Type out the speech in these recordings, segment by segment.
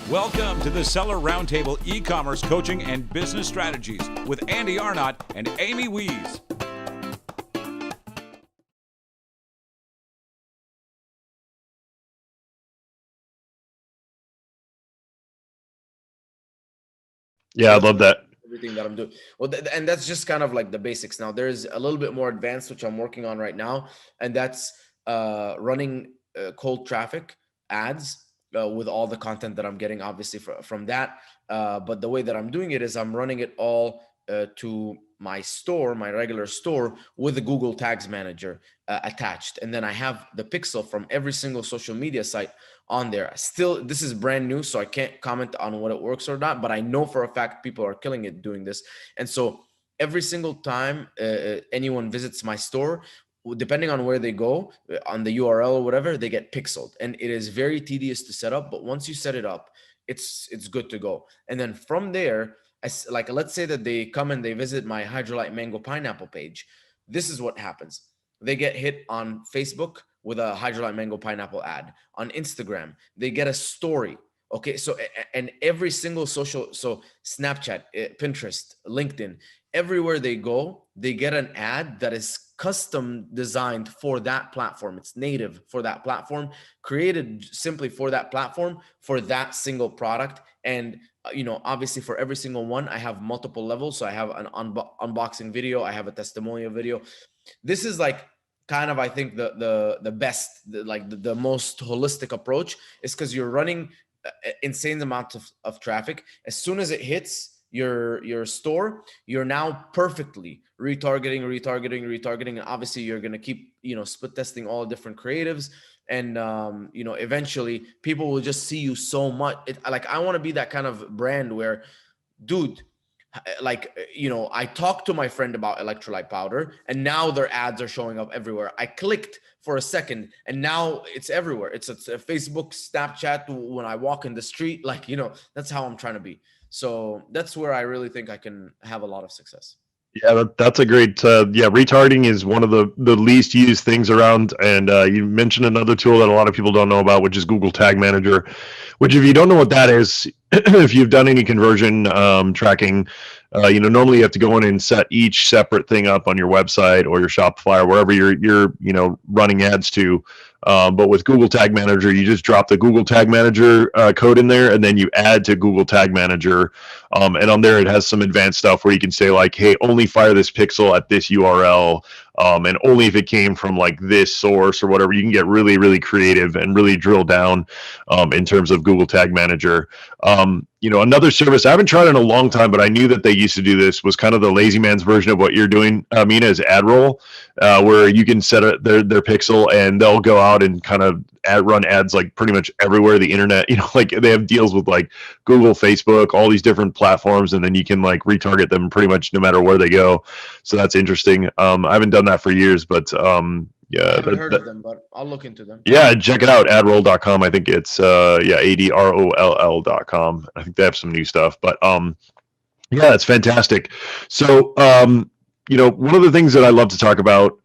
Welcome to the Seller Roundtable e-commerce coaching and business strategies with Andy Arnott and Amy Wees. Yeah, I love that. Everything that I'm doing. Well, and that's just kind of like the basics. Now, there's a little bit more advanced, which I'm working on right now, and that's running cold traffic ads with all the content that I'm getting, obviously, from that. But the way that I'm doing it is I'm running it all to my store, my regular store, with the Google Tags Manager attached. And then I have the pixel from every single social media site on there. Still, this is brand new, so I can't comment on what it works or not, but I know for a fact people are killing it doing this. And so every single time anyone visits my store, depending on where they go on the URL or whatever, they get pixeled, and it is very tedious to set up. But once you set it up, it's good to go. And then from there, like, let's say that they come and they visit my Hydrolite Mango Pineapple page. This is what happens. They get hit on Facebook with a Hydrolite Mango Pineapple ad. On Instagram, they get a story. Okay, so, and every single social, so Snapchat, Pinterest, LinkedIn, everywhere they go, they get an ad that is custom designed for that platform. It's native for that platform, created simply for that platform, for that single product. And obviously for every single one, I have multiple levels. So I have an unboxing video, I have a testimonial video. This is like kind of, I think, the best, the most holistic approach, is because you're running insane amounts of traffic. As soon as it hits your store, you're now perfectly retargeting, and obviously you're going to keep split testing all different creatives, and eventually people will just see you so much. Like, I want to be that kind of brand where, dude, like, I talked to my friend about electrolyte powder, and now their ads are showing up everywhere. I clicked for a second, and now it's everywhere. It's a Facebook, Snapchat, when I walk in the street. Like, that's how I'm trying to be. So that's where I really think I can have a lot of success. Yeah, that's a great. Retargeting is one of the least used things around. And you mentioned another tool that a lot of people don't know about, which is Google Tag Manager. Which, if you don't know what that is, if you've done any conversion tracking, normally you have to go in and set each separate thing up on your website or your Shopify or wherever you're running ads to. But with Google Tag Manager, you just drop the Google Tag Manager code in there, and then you add to Google Tag Manager. And on there, it has some advanced stuff where you can say, like, hey, only fire this pixel at this URL, and only if it came from like this source or whatever. You can get really, really creative and really drill down in terms of Google Tag Manager. Another service I haven't tried in a long time, but I knew that they used to do this, was kind of the lazy man's version of what you're doing, Mina, is AdRoll, where you can set their pixel, and they'll go out and kind of run ads like pretty much everywhere the internet. Like, they have deals with like Google, Facebook, all these different platforms, and then you can like retarget them pretty much no matter where they go. So that's interesting. I haven't done that for years, but yeah, I haven't heard of them, but I'll look into them. Yeah, check it out, adroll.com. I think it's adroll.com. I think they have some new stuff, but yeah, it's fantastic. So one of the things that I love to talk about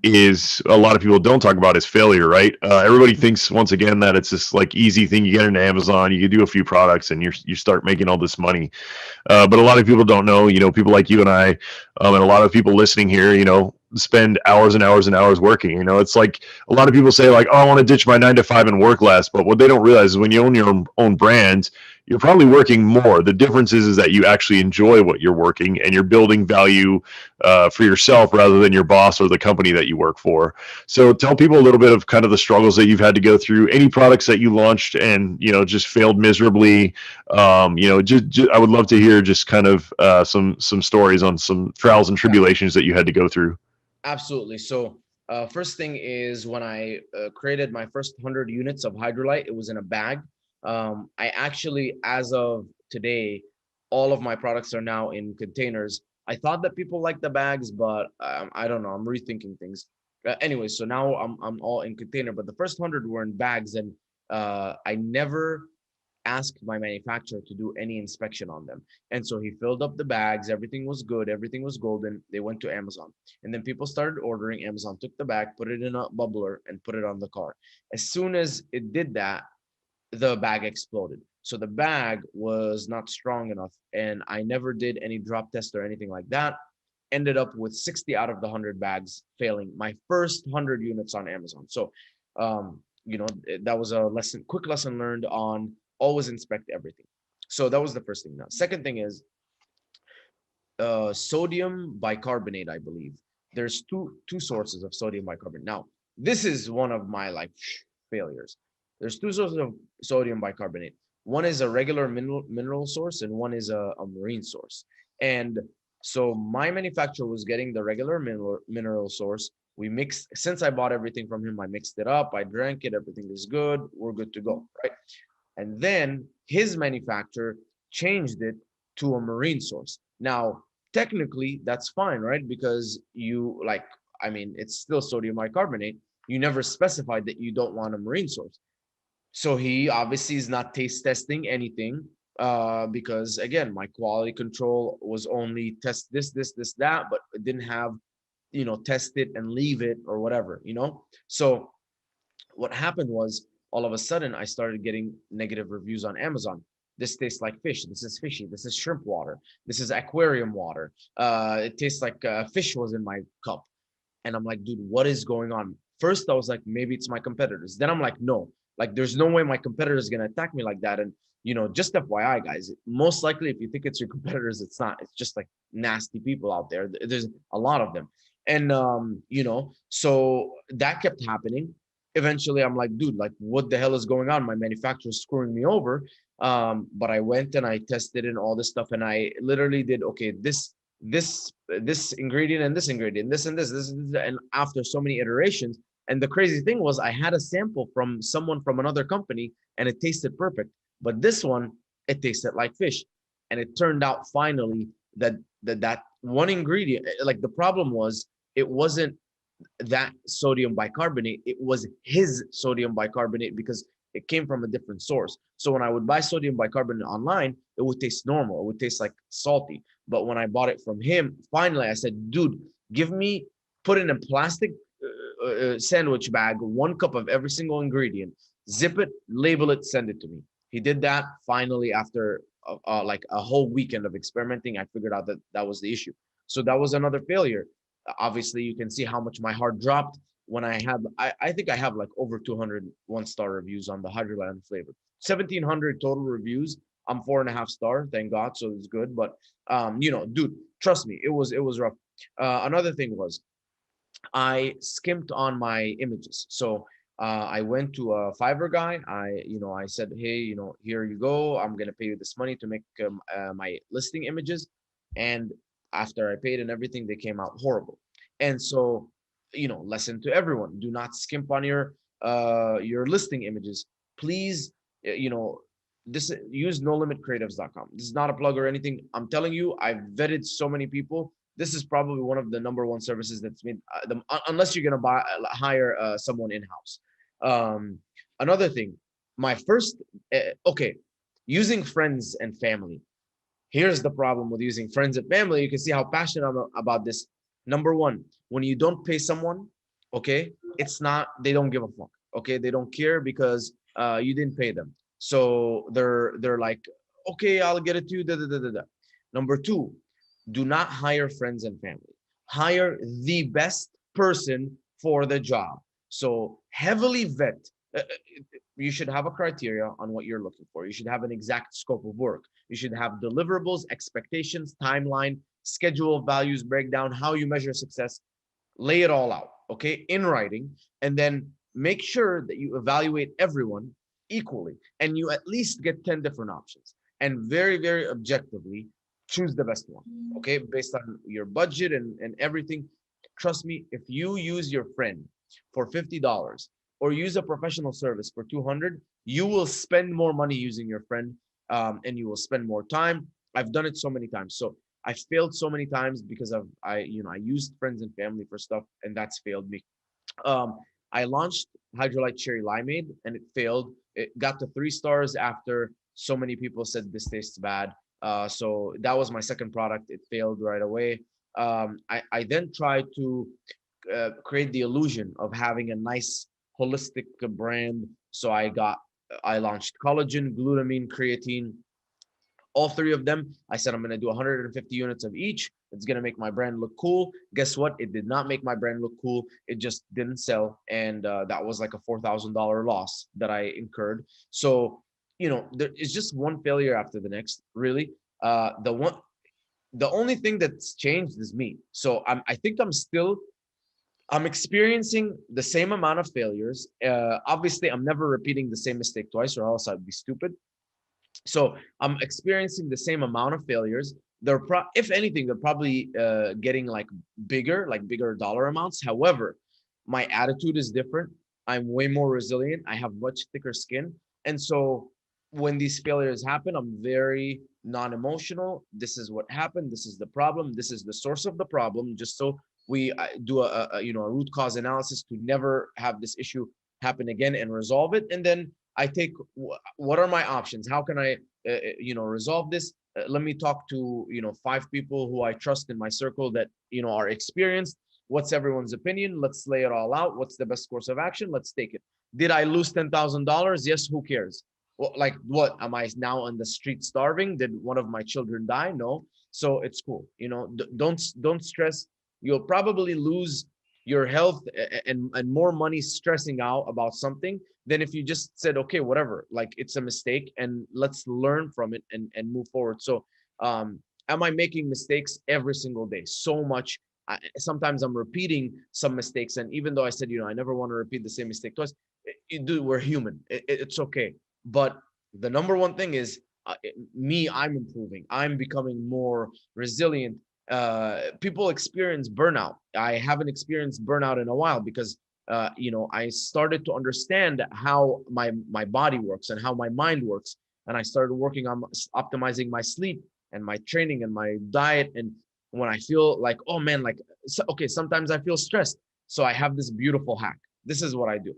is, a lot of people don't talk about, is failure, right? Everybody thinks, once again, that it's this like easy thing. You get into Amazon, you can do a few products, and you start making all this money. But a lot of people don't know, people like you and I, and a lot of people listening here, spend hours and hours and hours working. It's like, a lot of people say, like, oh, I want to ditch my 9 to 5 and work less. But what they don't realize is, when you own your own brand, you're probably working more. The difference is that you actually enjoy what you're working, and you're building value for yourself rather than your boss or the company that you work for. So tell people a little bit of kind of the struggles that you've had to go through, any products that you launched and, just failed miserably. I would love to hear just kind of some stories on some trials and tribulations that you had to go through. Absolutely. So first thing is, when I created my first 100 units of Hydrolite, it was in a bag. I actually, as of today, all of my products are now in containers. I thought that people like the bags, but I don't know. I'm rethinking things. Anyway, so now I'm all in container, but the first 100 were in bags, and I never asked my manufacturer to do any inspection on them. And so he filled up the bags. Everything was good. Everything was golden. They went to Amazon. And then people started ordering. Amazon took the bag, put it in a bubbler, and put it on the car. As soon as it did that, the bag exploded. So the bag was not strong enough, and I never did any drop test or anything like that. Ended up with 60 out of the 100 bags failing my first 100 units on Amazon. So, that was a quick lesson learned on always inspect everything. So that was the first thing. Now, second thing is sodium bicarbonate, I believe. There's two sources of sodium bicarbonate. Now, this is one of my like failures. There's two sources of sodium bicarbonate. One is a regular mineral source, and one is a marine source. And so my manufacturer was getting the regular mineral source. We mixed, since I bought everything from him, I mixed it up, I drank it, everything is good, we're good to go, right? And then his manufacturer changed it to a marine source. Now, technically, that's fine, right? Because it's still sodium bicarbonate. You never specified that you don't want a marine source. So he obviously is not taste testing anything, because again, my quality control was only test this, that, but it didn't have, test it and leave it or whatever. So what happened was, all of a sudden I started getting negative reviews on Amazon. This tastes like fish. This is fishy. This is shrimp water. This is aquarium water. It tastes like fish was in my cup. And I'm like, dude, what is going on? First, I was like, maybe it's my competitors. Then I'm like, no, like there's no way my competitor is gonna attack me like that. And just FYI, guys, most likely if you think it's your competitors, it's not. It's just like nasty people out there. There's a lot of them. And so that kept happening. Eventually, I'm like, dude, like what the hell is going on? My manufacturer is screwing me over. But I went and I tested and all this stuff, and I literally did, okay, this ingredient and this ingredient, this and this, and after so many iterations. And the crazy thing was, I had a sample from someone from another company and it tasted perfect, but this one, it tasted like fish. And it turned out finally that one ingredient, like the problem was, it wasn't that sodium bicarbonate, it was his sodium bicarbonate, because it came from a different source. So when I would buy sodium bicarbonate online, it would taste normal, it would taste like salty. But when I bought it from him, finally I said, dude, put in a plastic sandwich bag 1 cup of every single ingredient, zip it, label it, send it to me. He did that. Finally, after like a whole weekend of experimenting, I figured out that that was the issue. So that was another failure. Obviously, you can see how much my heart dropped when I think I have like over 200 1-star reviews on the Hydroland flavor. 1,700 total reviews. I'm 4.5 star, thank God, so it's good. But dude, trust me, it was rough. Another thing was, I skimped on my images. So I went to a Fiverr guy. I said, hey, here you go. I'm gonna pay you this money to make my listing images. And after I paid and everything, they came out horrible. And so, lesson to everyone: do not skimp on your listing images, please. Use nolimitcreatives.com. This is not a plug or anything. I'm telling you, I've vetted so many people. This is probably one of the number one services that's made, unless you're gonna hire someone in-house. Another thing, my first, using friends and family. Here's the problem with using friends and family. You can see how passionate I'm about this. Number one, when you don't pay someone, okay, they don't give a fuck. Okay, they don't care because you didn't pay them. So they're like, okay, I'll get it to you. Da, da, da, da, da. Number two, do not hire friends and family. Hire the best person for the job. So heavily vet. You should have a criteria on what you're looking for. You should have an exact scope of work. You should have deliverables, expectations, timeline, schedule, values, breakdown, how you measure success. Lay it all out, okay, in writing, and then make sure that you evaluate everyone equally, and you at least get 10 different options, and very, very objectively choose the best one, okay, based on your budget and everything. Trust me, if you use your friend for $50 or use a professional service for 200, you will spend more money using your friend, and you will spend more time. I've done it so many times. So I failed so many times because I used friends and family for stuff, and that's failed me. I launched Hydrolyte Cherry Limeade and it failed. It got to 3 stars after so many people said this tastes bad. So that was my second product. It failed right away. I then tried to create the illusion of having a nice holistic brand. So I got I launched collagen, glutamine, creatine. All three of them, I said I'm going to do 150 units of each. It's going to make my brand look cool. Guess what? It did not make my brand look cool. It just didn't sell. And that was like a $4,000 loss that I incurred. So, there is just one failure after the next, really. The only thing that's changed is me. So I think I'm experiencing the same amount of failures. Obviously, I'm never repeating the same mistake twice, or else I'd be stupid. So I'm experiencing the same amount of failures. If anything, they're probably getting like bigger dollar amounts. However, my attitude is different. I'm way more resilient. I have much thicker skin. And so when these failures happen, I'm very non-emotional. This is what happened. This is the problem. This is the source of the problem. Just so we do a root cause analysis to never have this issue happen again and resolve it. And then I take what are my options? How can I, resolve this? Let me talk to 5 people who I trust in my circle that are experienced. What's everyone's opinion? Let's lay it all out. What's the best course of action? Let's take it. Did I lose $10,000? Yes. Who cares? Well, like what? Am I now on the street starving? Did one of my children die? No. So it's cool. Don't stress. You'll probably lose your health and more money stressing out about something than if you just said, okay, whatever, like it's a mistake and let's learn from it and move forward. So am I making mistakes every single day? So much. Sometimes I'm repeating some mistakes. And even though I said, I never want to repeat the same mistake twice, we're human. It's okay. But the number one thing is I'm improving. I'm becoming more resilient. People experience burnout. I haven't experienced burnout in a while because I started to understand how my body works and how my mind works, and I started working on optimizing my sleep and my training and my diet. And when I feel like, oh man, sometimes I feel stressed, so I have this beautiful hack. This is what I do.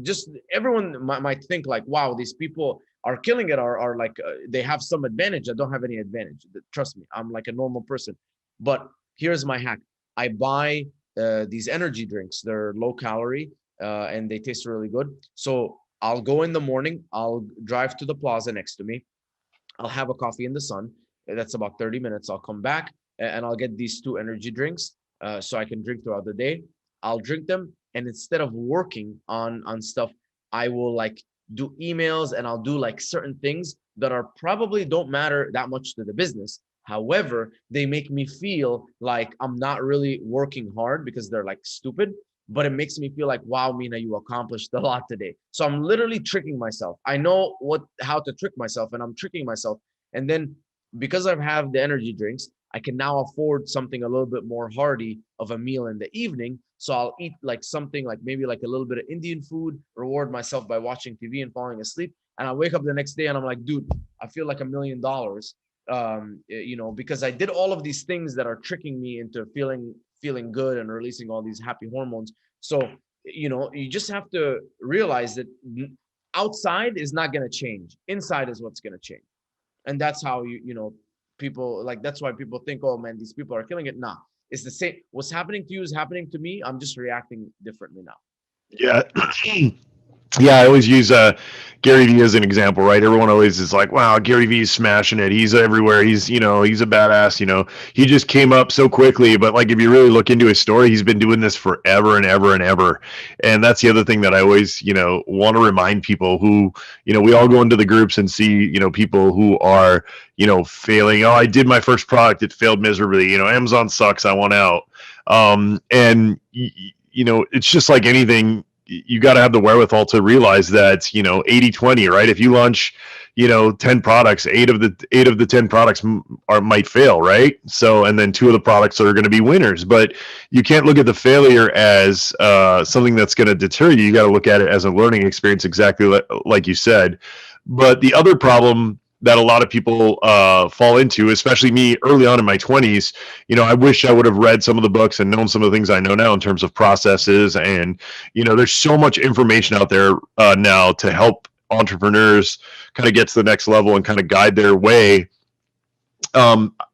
Just everyone might think like, wow, these people are killing it, are like they have some advantage. I don't have any advantage. Trust me, I'm like a normal person. But here's my hack. I buy these energy drinks. They're low calorie and they taste really good. So I'll go in the morning. I'll drive to the plaza next to me. I'll have a coffee in the sun. That's about 30 minutes. I'll come back and I'll get these 2 energy drinks so I can drink throughout the day. I'll drink them. And instead of working on stuff, I will like do emails and I'll do like certain things that are probably don't matter that much to the business. However, they make me feel like I'm not really working hard because they're like stupid, but it makes me feel like, wow, Mina, you accomplished a lot today. So I'm literally tricking myself. I know how to trick myself, and I'm tricking myself. And then because I have the energy drinks, I can now afford something a little bit more hearty of a meal in the evening. So I'll eat like something like maybe like a little bit of Indian food, reward myself by watching TV and falling asleep. And I wake up the next day and I'm like, dude, I feel like $1 million. Because I did all of these things that are tricking me into feeling good and releasing all these happy hormones. So, you just have to realize that outside is not going to change. Inside is what's going to change. And that's how people like, that's why people think, oh man, these people are killing it. Nah, it's the same. What's happening to you is happening to me. I'm just reacting differently now. Yeah. Yeah, I always use Gary Vee as an example, right? Everyone always is like, wow, Gary Vee's smashing it. He's everywhere. He's a badass, He just came up so quickly, but like if you really look into his story, he's been doing this forever and ever and ever. And that's the other thing that I always, want to remind people who, we all go into the groups and see, people who are, failing. Oh, I did my first product. It failed miserably. Amazon sucks. I want out. And it's just like anything. You got to have the wherewithal to realize that 80-20, right? If you launch 10 products, 8 of the 10 products might fail, right? So, and then 2 of the products are going to be winners. But you can't look at the failure as something that's going to deter you. You got to look at it as a learning experience, exactly like you said. But the other problem that a lot of people fall into, especially me early on in my 20s, I wish I would have read some of the books and known some of the things I know now in terms of processes. And, there's so much information out there now to help entrepreneurs kind of get to the next level and kind of guide their way.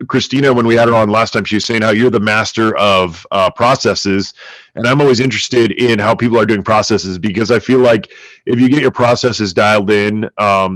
Christina, when we had her on last time, she was saying how you're the master of processes. And I'm always interested in how people are doing processes, because I feel like if you get your processes dialed in,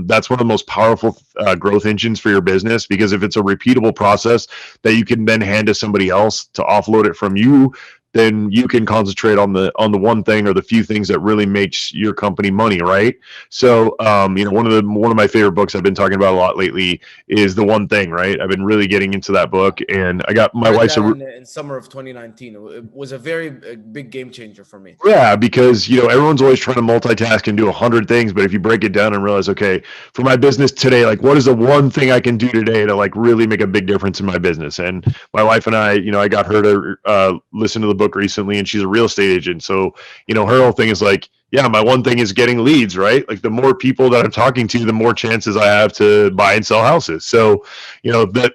that's one of the most powerful growth engines for your business. Because if it's a repeatable process that you can then hand to somebody else to offload it from you, then you can concentrate on the one thing or the few things that really makes your company money, right? So, one of my favorite books I've been talking about a lot lately is The One Thing, right? I've been really getting into that book, and I got I my read wife's that a in summer of 2019. It was a very big game changer for me. yeah, because everyone's always trying to multitask and do 100 things, but if you break it down and realize, okay, for my business today, like what is the one thing I can do today to like really make a big difference in my business? And my wife and I got her to listen to the book recently, and she's a real estate agent, so her whole thing is like, yeah, my one thing is getting leads, right? Like the more people that I'm talking to, the more chances I have to buy and sell houses. So, that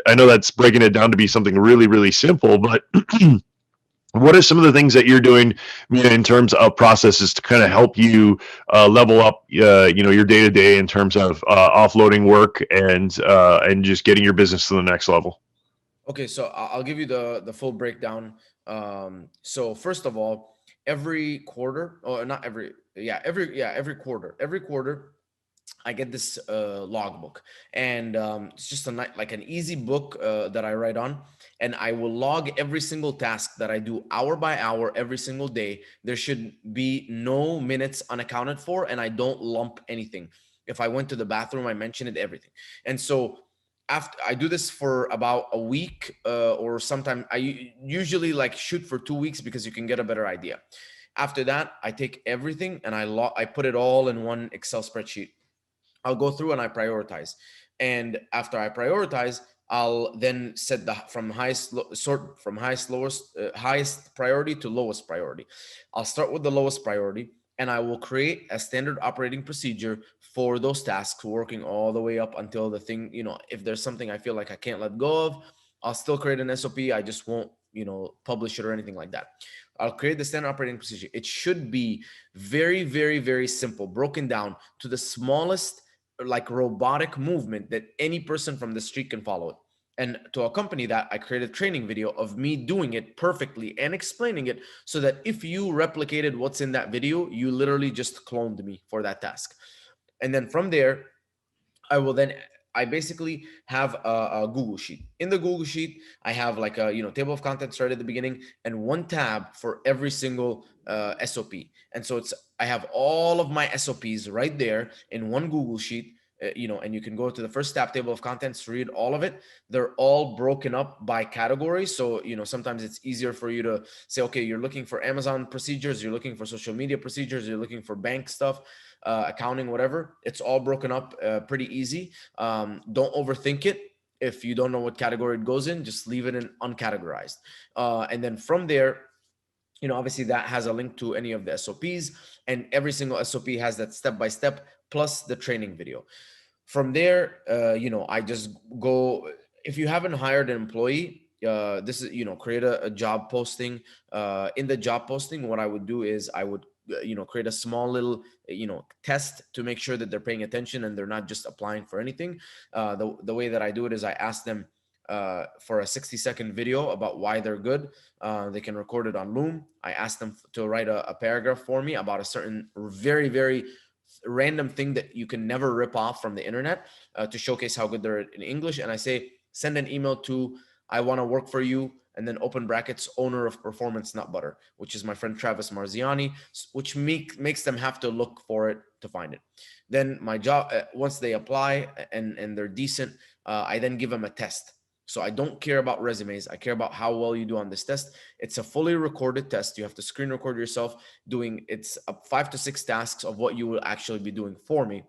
I know that's breaking it down to be something really, really simple, but what are some of the things that you're doing, in terms of processes to kind of help you level up, your day to day in terms of offloading work and just getting your business to the next level? Okay, so I'll give you the full breakdown. So first of all, every quarter, or not every, yeah, every quarter, I get this logbook, and it's just like an easy book that I write on, and I will log every single task that I do hour by hour every single day. There should be no minutes unaccounted for, and I don't lump anything. If I went to the bathroom, I mention it, everything. And so after I do this for about a week, or sometime usually like shoot for 2 weeks, because you can get a better idea. After that, I take everything and I put it all in one Excel spreadsheet. I'll go through and I prioritize. And after I prioritize, I'll then set the from highest sort from highest priority to lowest priority. I'll start with the lowest priority, and I will create a standard operating procedure for those tasks, working all the way up until the thing, if there's something I feel like I can't let go of, I'll still create an SOP. I just won't, publish it or anything like that. I'll create the standard operating procedure. It should be very, very, very simple, broken down to the smallest, like robotic movement that any person from the street can follow it. And to accompany that, I created a training video of me doing it perfectly and explaining it, so that if you replicated what's in that video, you literally just cloned me for that task. And then from there, I basically have a Google Sheet. In the Google Sheet, I have like a table of contents right at the beginning, and one tab for every single SOP. And so I have all of my SOPs right there in one Google Sheet. And you can go to the first tab, table of contents, to read all of it. They're all broken up by category. So sometimes it's easier for you to say, okay, you're looking for Amazon procedures, you're looking for social media procedures, you're looking for bank stuff, accounting, whatever. It's all broken up pretty easy. Don't overthink it. If you don't know what category it goes in, just leave it in uncategorized. And then from there, obviously that has a link to any of the SOPs, and every single SOP has that step by step plus the training video. From there, I just go. If you haven't hired an employee, this is create a job posting. In the job posting, what I would do is I would create a small little test to make sure that they're paying attention and they're not just applying for anything. The way that I do it is I ask them for a 60-second video about why they're good. They can record it on Loom. I ask them to write a paragraph for me about a certain very, very random thing that you can never rip off from the internet, to showcase how good they're in English. And I say, send an email to I want to work for you, and then open brackets, owner of Performance Nut Butter, which is my friend Travis Marziani, which makes them have to look for it to find it. Then my job, once they apply and they're decent, I then give them a test. So I don't care about resumes. I care about how well you do on this test. It's a fully recorded test. You have to screen record yourself doing it's 5 to 6 tasks of what you will actually be doing for me.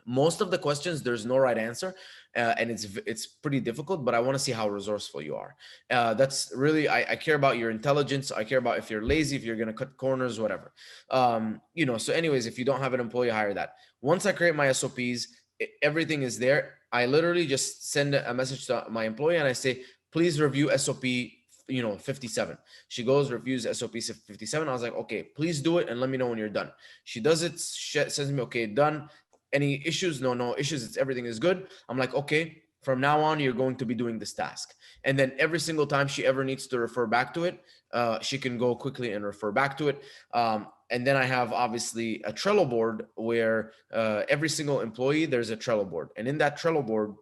Most of the questions, there's no right answer, and it's pretty difficult, but I want to see how resourceful you are. That's really, I care about your intelligence. I care about if you're lazy, if you're going to cut corners, whatever. So anyways, if you don't have an employee, hire that. Once I create my SOPs, everything is there. I literally just send a message to my employee and I say, please review SOP 57. She goes, reviews SOP 57. I was like, okay, please do it and let me know when you're done. She does it, sends me, okay, done. Any issues? No issues. Everything is good. I'm like, okay, From now on, you're going to be doing this task. And then every single time she ever needs to refer back to it, she can go quickly and refer back to it. And then I have obviously a Trello board where every single employee, there's a Trello board. And in that Trello board,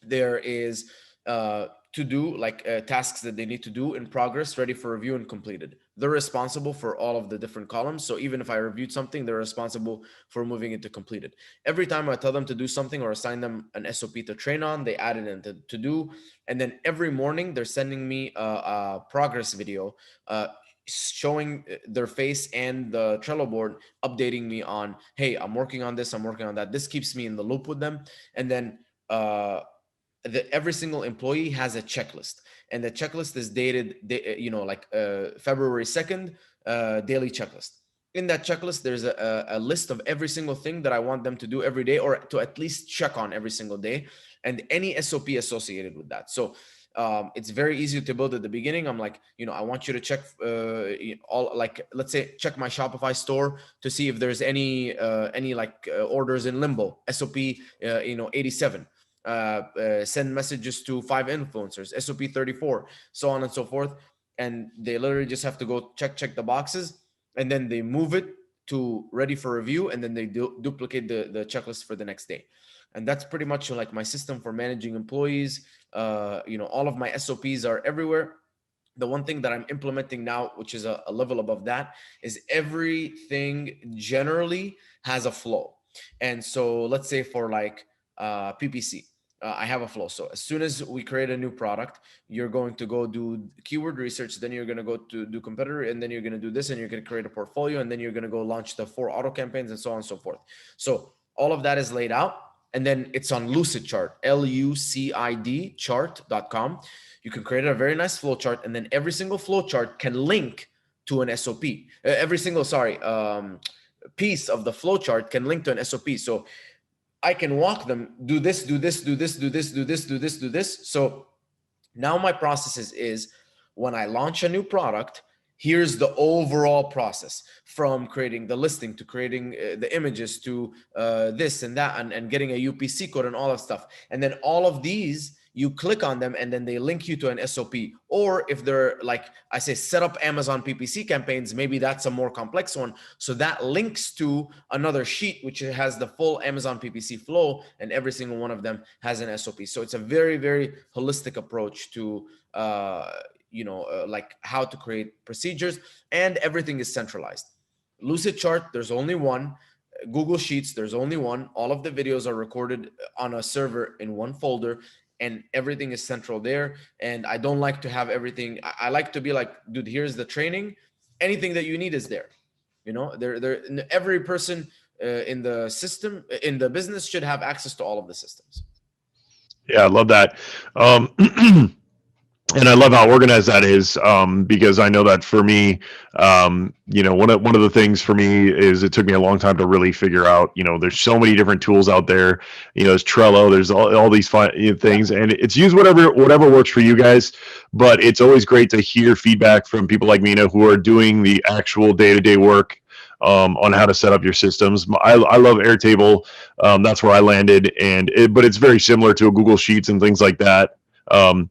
there is to do like tasks that they need to do in progress, ready for review and completed. They're responsible for all of the different columns. So even if I reviewed something, they're responsible for moving it to completed. Every time I tell them to do something or assign them an SOP to train on, they add it into to do. And then every morning they're sending me a progress video showing their face and the Trello board, updating me on, hey, I'm working on this, I'm working on that. This keeps me in the loop with them. And then every single employee has a checklist, and the checklist is dated, like February 2nd, daily checklist. In that checklist, there's a list of every single thing that I want them to do every day, or to at least check on every single day, and any SOP associated with that. So it's very easy to build at the beginning. I'm like, I want you to check all, like, let's say, check my Shopify store to see if there's any orders in limbo, SOP 87. Send messages to 5 influencers, SOP 34, so on and so forth. And they literally just have to go check the boxes, and then they move it to ready for review, and then they duplicate the checklist for the next day. And that's pretty much like my system for managing employees. All of my SOPs are everywhere. The one thing that I'm implementing now, which is a level above that, is everything generally has a flow. And so let's say for like PPC, I have a flow. So as soon as we create a new product, you're going to go do keyword research, then you're going to go to do competitor, and then you're going to do this, and you're going to create a portfolio, and then you're going to go launch the 4 auto campaigns, and so on and so forth. So all of that is laid out, and then it's on Lucid Chart, LUCID chart.com. You can create a very nice flow chart, and then every single flow chart can link to an SOP. Every single piece of the flow chart can link to an SOP. So I can walk them, do this, do this, do this, do this, do this, do this, do this. So now my process is when I launch a new product, here's the overall process, from creating the listing to creating the images to this and that, and getting a UPC code and all that stuff. And then all of these, you click on them, and then they link you to an SOP. Or if they're like, I say, set up Amazon PPC campaigns, maybe that's a more complex one. So that links to another sheet, which has the full Amazon PPC flow, and every single one of them has an SOP. So it's a very, very holistic approach to, like how to create procedures, and everything is centralized. Lucid Chart, there's only one. Google Sheets, there's only one. All of the videos are recorded on a server in one folder, and everything is central there. And I don't like to have everything. I like to be like, dude, here's the training. Anything that you need is there. Every person in the system, in the business, should have access to all of the systems. Yeah, I love that. And I love how organized that is, because I know that for me, one of the things for me is it took me a long time to really figure out, there's so many different tools out there. There's Trello, there's all these fun things, and it's use whatever works for you guys. But it's always great to hear feedback from people like Mina, who are doing the actual day-to-day work on how to set up your systems. I love Airtable. That's where I landed, but it's very similar to a Google Sheets and things like that. But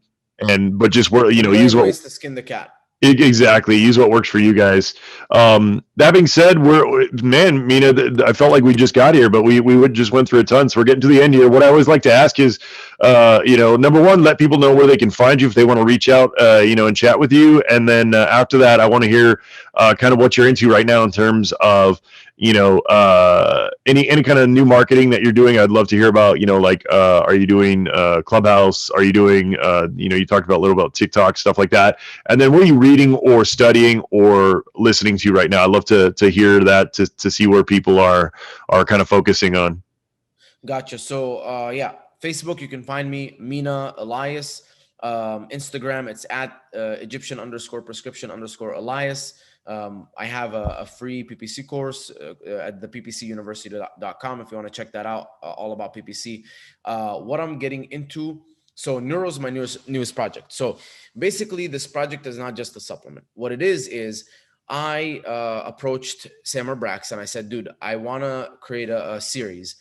just use what to skin the cat. Exactly. Use what works for you guys. That being said, Mina, I felt like we just got here, but we just went through a ton. So we're getting to the end here. What I always like to ask is, number one, let people know where they can find you if they want to reach out, and chat with you. And then after that, I want to hear kind of what you're into right now in terms of, any kind of new marketing that you're doing. I'd love to hear about, are you doing Clubhouse? Are you doing, you talked about a little about TikTok, stuff like that. And then what are you reading or studying or listening to right now? I'd love to hear that, to see where people are kind of focusing on. Gotcha. So Facebook, you can find me, Mina Elias. Instagram, it's at Egyptian_prescription_Elias. I have a free PPC course at the ppcuniversity.com if you want to check that out, all about PPC. What I'm getting into, so Neuro is my newest project. So basically, this project is not just a supplement. What it is I approached Samar Brax and I said, dude, I want to create a series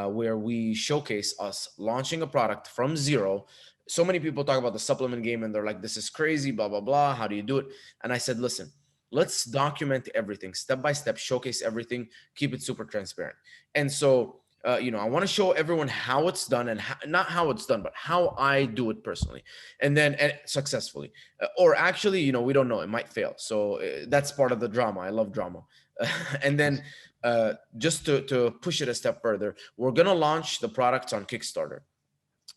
where we showcase us launching a product from zero. So many people talk about the supplement game and they're like, this is crazy, blah, blah, blah. How do you do it? And I said, listen, let's document everything step by step, showcase everything, keep it super transparent. And so, I want to show everyone how it's done and not how it's done, but how I do it personally, and then successfully. Or actually, we don't know, it might fail. So that's part of the drama. I love drama. And then just to push it a step further, we're going to launch the products on Kickstarter.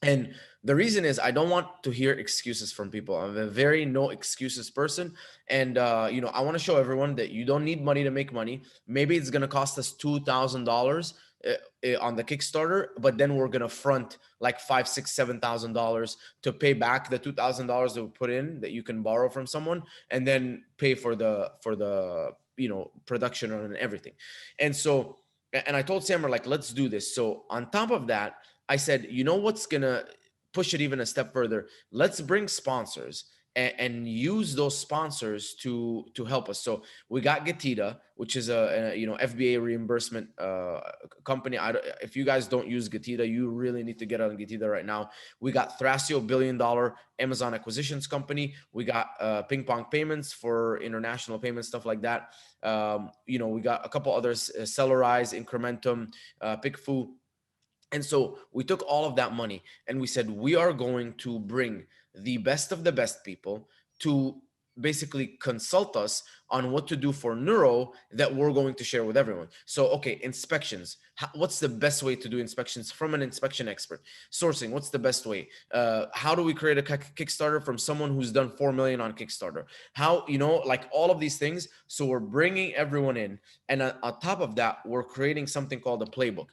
And the reason is I don't want to hear excuses from people. I'm a very no excuses person. And, I want to show everyone that you don't need money to make money. Maybe it's going to cost us $2,000 on the Kickstarter, but then we're going to front like $5,000, $6,000, $7,000 to pay back the $2,000 that we put in that you can borrow from someone, and then pay for the production and everything. And so, and I told Samar, like, let's do this. So on top of that, I said, what's going to push it even a step further? Let's bring sponsors and use those sponsors to help us. So we got Getida, which is a FBA reimbursement company. If you guys don't use Getida, you really need to get on Getida right now. We got Thrasio, $1 billion Amazon acquisitions company. We got Ping Pong Payments for international payments, stuff like that. We got a couple others, Sellerize, Incrementum, PickFu. And so we took all of that money and we said, we are going to bring the best of the best people to basically consult us on what to do for neuro that we're going to share with everyone. So, okay, inspections. What's the best way to do inspections from an inspection expert? Sourcing, what's the best way? How do we create a Kickstarter from someone who's done 4 million on Kickstarter? How, like all of these things. So we're bringing everyone in. And on top of that, we're creating something called a playbook.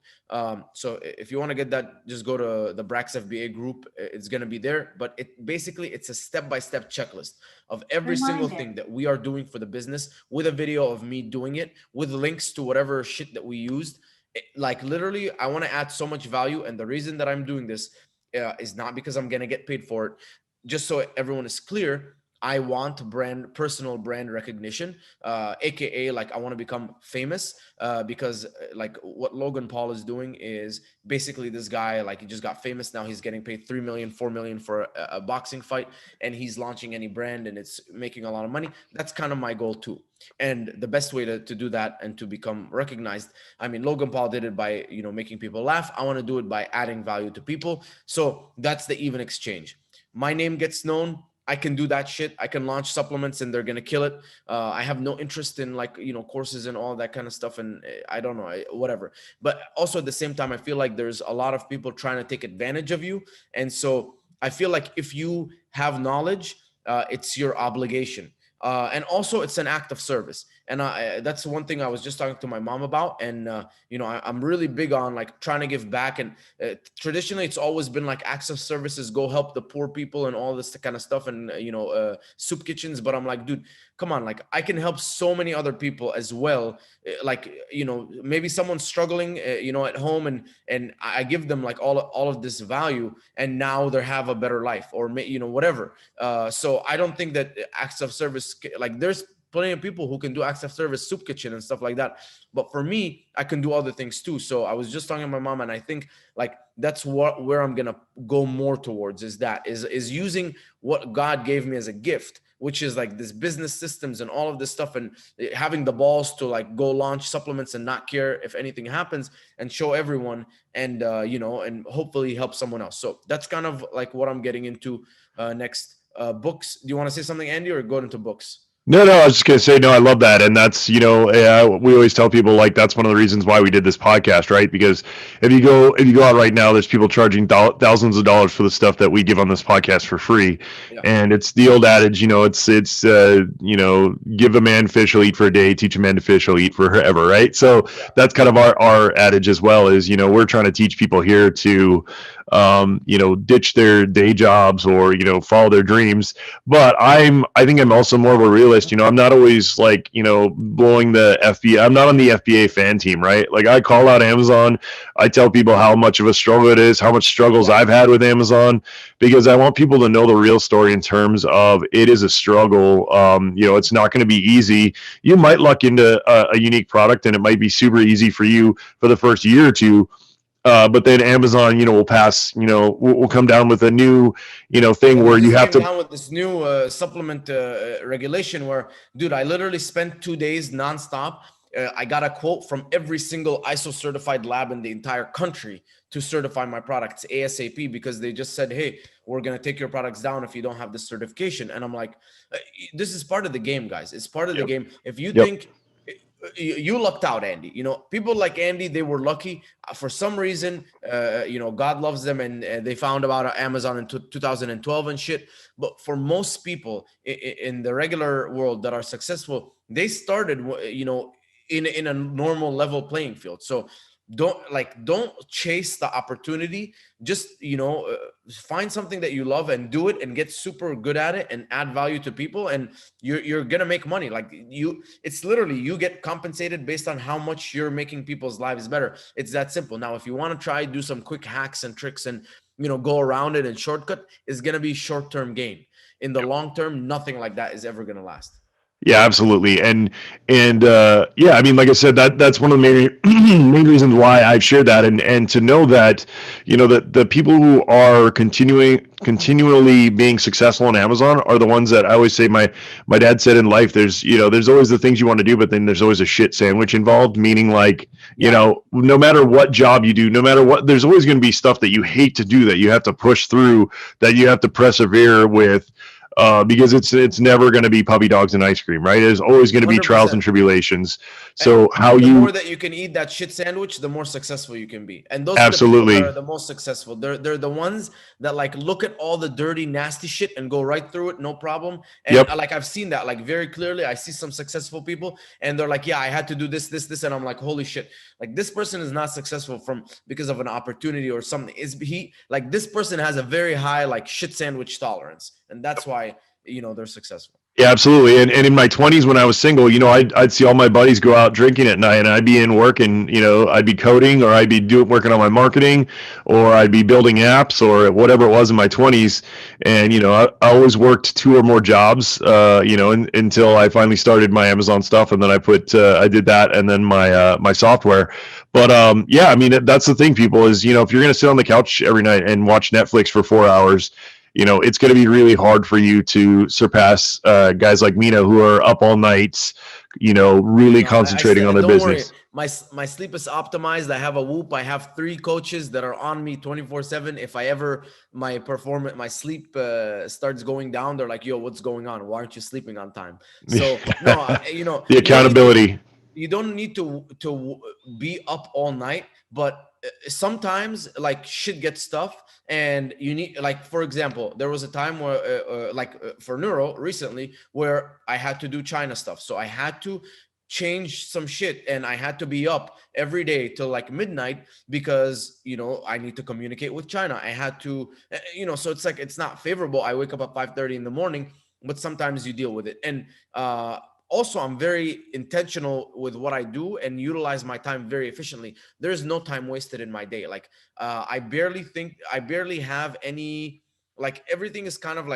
So if you want to get that, just go to the Brax FBA group. It's going to be there. But it's a step-by-step checklist of every single thing that we are doing for the business, with a video of me doing it, with links to whatever shit that we used. Like literally, I want to add so much value. And the reason that I'm doing this is not because I'm going to get paid for it. Just so everyone is clear, I want personal brand recognition, AKA like I want to become famous, because like what Logan Paul is doing is basically this guy, like he just got famous. Now he's getting paid 3 million, 4 million for a boxing fight, and he's launching any brand and it's making a lot of money. That's kind of my goal too. And the best way to do that and to become recognized, I mean, Logan Paul did it by, making people laugh. I want to do it by adding value to people. So that's the even exchange. My name gets known. I can do that shit. I can launch supplements and they're going to kill it. I have no interest in courses and all that kind of stuff. And I don't know, whatever. But also at the same time, I feel like there's a lot of people trying to take advantage of you. And so I feel like if you have knowledge, it's your obligation. And also it's an act of service. And that's one thing I was just talking to my mom about. And, I'm really big on like trying to give back. And traditionally it's always been like acts of services, go help the poor people and all this kind of stuff. And, soup kitchens. But I'm like, dude, come on. Like I can help so many other people as well. Like, maybe someone's struggling, at home and I give them like all of this value and now they have a better life or, whatever. So I don't think that acts of service, like there's plenty of people who can do acts of service, soup kitchen and stuff like that. But for me, I can do other things too. So I was just talking to my mom, and I think like that's where I'm going to go more towards is using what God gave me as a gift, which is like this business systems and all of this stuff, and having the balls to like go launch supplements and not care if anything happens and show everyone and, and hopefully help someone else. So that's kind of like what I'm getting into next. Books. Do you want to say something, Andy, or go into books? No, I was just going to say, no, I love that. And that's, we always tell people like, that's one of the reasons why we did this podcast, right? Because if you go out right now, there's people charging thousands of dollars for the stuff that we give on this podcast for free. Yeah. And it's the old adage, it's give a man fish, he'll eat for a day, teach a man to fish, he'll eat forever, right? So that's kind of our adage as well is, we're trying to teach people here to, ditch their day jobs or, follow their dreams. But I think I'm also more of a realist. I'm not always like, blowing the FBA. I'm not on the FBA fan team, right? Like I call out Amazon. I tell people how much of a struggle it is, how much struggles I've had with Amazon, because I want people to know the real story in terms of it is a struggle. It's not going to be easy. You might luck into a unique product and it might be super easy for you for the first year or two. But then Amazon, will pass, will come down with a new, thing where you have to. Down with this new supplement regulation where, dude, I literally spent 2 days nonstop. I got a quote from every single ISO certified lab in the entire country to certify my products ASAP, because they just said, hey, we're going to take your products down if you don't have this certification. And I'm like, this is part of the game, guys. It's part of the game. If you think you lucked out, Andy, people like Andy, they were lucky for some reason, God loves them, and they found about Amazon in 2012 and shit. But for most people in the regular world that are successful, they started, in a normal level playing field. So don't chase the opportunity. Just find something that you love and do it and get super good at it and add value to people, and you're gonna make money. It's literally, you get compensated based on how much you're making people's lives better. It's that simple. Now, if you want to try do some quick hacks and tricks and go around it and shortcut, is gonna be short-term gain. In the long term, nothing like that is ever gonna last. Yeah, absolutely. And yeah, I mean, like I said, that's one of the main main reasons why I've shared that. And to know that, that the people who are continually being successful on Amazon are the ones that I always say, my dad said in life, there's always the things you want to do, but then there's always a shit sandwich involved, meaning like, no matter what job you do, no matter what, there's always going to be stuff that you hate to do, that you have to push through, that you have to persevere with. Because it's never going to be puppy dogs and ice cream, right? There's always going to be 100%. Trials and tribulations. So the more that you can eat that shit sandwich, the more successful you can be. And those absolutely are the people that are the most successful. They're the ones that look at all the dirty, nasty shit and go right through it, no problem. And I've seen that very clearly. I see some successful people and they're like, yeah, I had to do this, and I'm like, holy shit. This person is not successful because of an opportunity or something. This person has a very high shit sandwich tolerance. And that's why, they're successful. Yeah, absolutely. And in my 20s, when I was single, I'd see all my buddies go out drinking at night, and I'd be in work, and I'd be coding, or I'd be working on my marketing, or I'd be building apps, or whatever it was in my 20s. And I always worked 2 or more jobs, until I finally started my Amazon stuff, and then I did that, and then my software. But yeah, I mean, that's the thing, people, is if you're going to sit on the couch every night and watch Netflix for 4 hours, it's going to be really hard for you to surpass guys like Mina, who are up all nights, really concentrating on their business. Worry. My sleep is optimized. I have a Whoop. I have 3 coaches that are on me 24/7. If my sleep starts going down, they're like, yo, what's going on? Why aren't you sleeping on time? So no, the accountability. You don't need to be up all night, but sometimes shit gets tough, and you need, for example, there was a time where for neuro recently where I had to do China stuff, so I had to change some shit, and I had to be up every day till midnight because I need to communicate with China. I had to so it's not favorable. I wake up at 5:30 in the morning, but sometimes you deal with it. And also, I'm very intentional with what I do and utilize my time very efficiently. There's no time wasted in my day. I barely have any, everything is kind of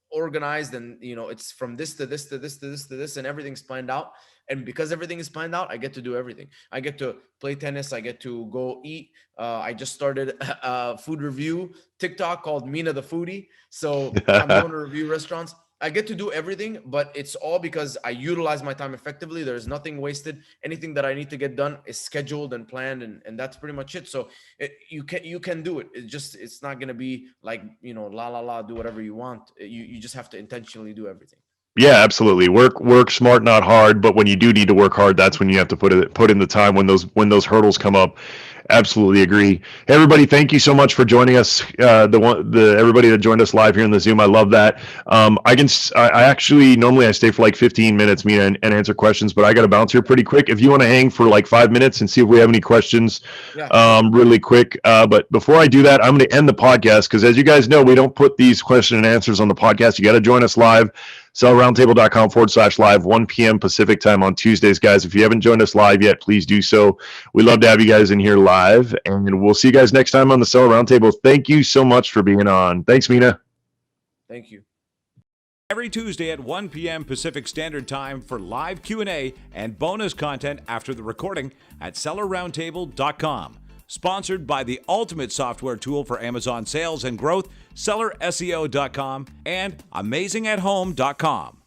organized, and it's from this to this to this to this to this, and everything's planned out. And because everything is planned out, I get to do everything. I get to play tennis. I get to go eat. I just started a food review TikTok called Mina the Foodie. So I'm going to review restaurants. I get to do everything, but it's all because I utilize my time effectively. There's nothing wasted. Anything that I need to get done is scheduled and planned, and that's pretty much it. So you can do it. It's not gonna be do whatever you want. You just have to intentionally do everything. Yeah, absolutely. Work smart, not hard. But when you do need to work hard, that's when you have to put in the time when those hurdles come up. Absolutely agree. Hey, everybody, thank you so much for joining us. Everybody that joined us live here in the Zoom, I love that. I actually normally I stay for 15 minutes, Mina, and answer questions, but I got to bounce here pretty quick. If you want to hang for 5 minutes and see if we have any questions, really quick. But before I do that, I'm going to end the podcast because, as you guys know, we don't put these question and answers on the podcast. You got to join us live. sellroundtable.com/live, 1 p.m. Pacific time on Tuesdays, guys. If you haven't joined us live yet, please do so. We love to have you guys in here live, and we'll see you guys next time on the Seller Roundtable. Thank you so much for being on. Thanks, Mina. Thank you. Every Tuesday at 1 p.m. Pacific Standard Time for live Q&A and bonus content after the recording at sellerroundtable.com. Sponsored by the ultimate software tool for Amazon sales and growth, sellerseo.com and amazingathome.com.